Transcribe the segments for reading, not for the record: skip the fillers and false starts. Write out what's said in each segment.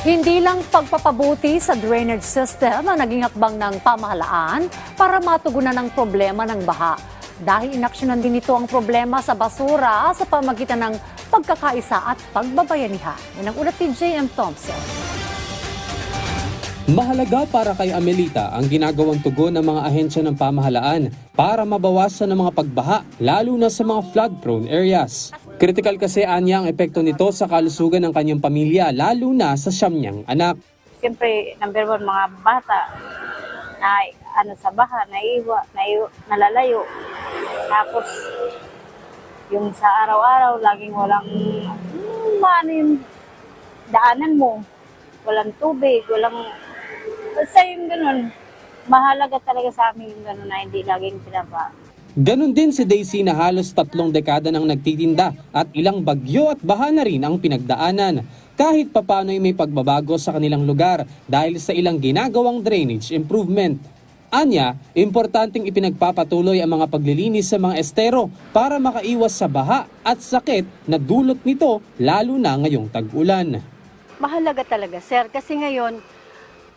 Hindi lang pagpapabuti sa drainage system ang naging hakbang ng pamahalaan para matugunan ang problema ng baha. Dahil inaksyonan din ito ang problema sa basura sa pamagitan ng pagkakaisa at pagbabayanihan. Yan ang ulat ni J.M. Thompson. Mahalaga para kay Amelita ang ginagawang tugon ng mga ahensya ng pamahalaan para mabawasan ang mga pagbaha, lalo na sa mga flood-prone areas. Critical kasi anya ang epekto nito sa kalusugan ng kanyang pamilya, lalo na sa siyam niyang anak. Siyempre, number one, mga bata na sa baha, nalalayo. Tapos, yung sa araw-araw, laging walang maano yung daanan mo. Walang tubig, basta yung ganun. Mahalaga talaga sa amin yung ganun na hindi laging pinapa. Ganon din si Daisy na halos 3 dekada nang nagtitinda at ilang bagyo at baha na rin ang pinagdaanan. Kahit papano'y may pagbabago sa kanilang lugar dahil sa ilang ginagawang drainage improvement. Anya, importanteng ipinagpapatuloy ang mga paglilinis sa mga estero para makaiwas sa baha at sakit na dulot nito lalo na ngayong tag-ulan. Mahalaga talaga, sir, kasi ngayon,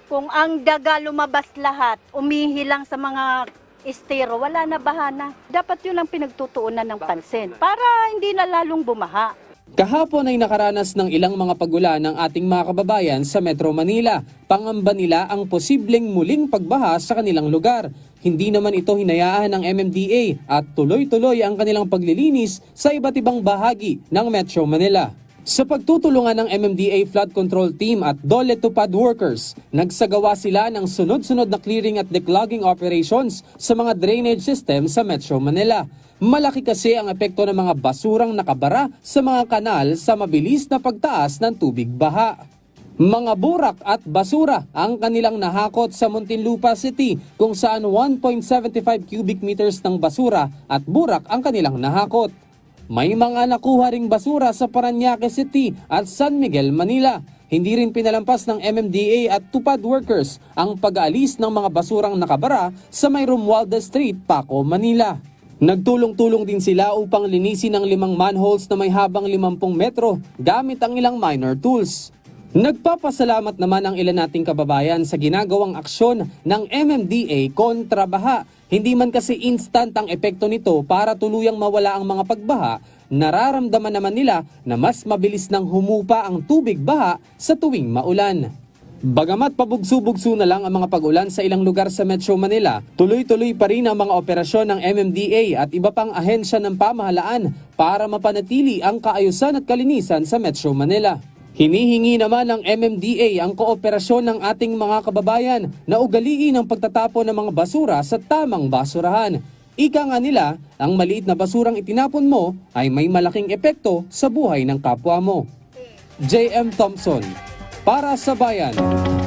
kung ang daga lumabas lahat, umihilang sa mga estero, wala na bahana. Dapat yun ang pinagtutuunan ng pansin para hindi na lalong bumaha. Kahapon ay nakaranas ng ilang mga pagulan ng ating mga kababayan sa Metro Manila. Pangamba nila ang posibleng muling pagbaha sa kanilang lugar. Hindi naman ito hinayaan ng MMDA at tuloy-tuloy ang kanilang paglilinis sa iba't ibang bahagi ng Metro Manila. Sa pagtutulungan ng MMDA Flood Control Team at Dole Tupad workers, nagsagawa sila ng sunod-sunod na clearing at declogging operations sa mga drainage system sa Metro Manila. Malaki kasi ang epekto ng mga basurang nakabara sa mga kanal sa mabilis na pagtaas ng tubig baha. Mga burak at basura ang kanilang nahakot sa Muntinlupa City kung saan 1.75 cubic meters ng basura at burak ang kanilang nahakot. May mga nakuha ring basura sa Parañaque City at San Miguel, Manila. Hindi rin pinalampas ng MMDA at Tupad workers ang pag-aalis ng mga basurang nakabara sa may Romualdez Street, Paco, Manila. Nagtulong-tulong din sila upang linisin ang 5 manholes na may habang 50 metro gamit ang ilang minor tools. Nagpapasalamat naman ang ilan nating kababayan sa ginagawang aksyon ng MMDA kontra baha. Hindi man kasi instant ang epekto nito para tuluyang mawala ang mga pagbaha, nararamdaman naman nila na mas mabilis nang humupa ang tubig baha sa tuwing maulan. Bagamat pabugso-bugso na lang ang mga pag-ulan sa ilang lugar sa Metro Manila, tuloy-tuloy pa rin ang mga operasyon ng MMDA at iba pang ahensya ng pamahalaan para mapanatili ang kaayusan at kalinisan sa Metro Manila. Hinihingi naman ng MMDA ang kooperasyon ng ating mga kababayan na ugaliin ang pagtatapon ng mga basura sa tamang basurahan. Ika nga nila, ang maliit na basurang itinapon mo ay may malaking epekto sa buhay ng kapwa mo. J.M. Thompson, para sa Bayan.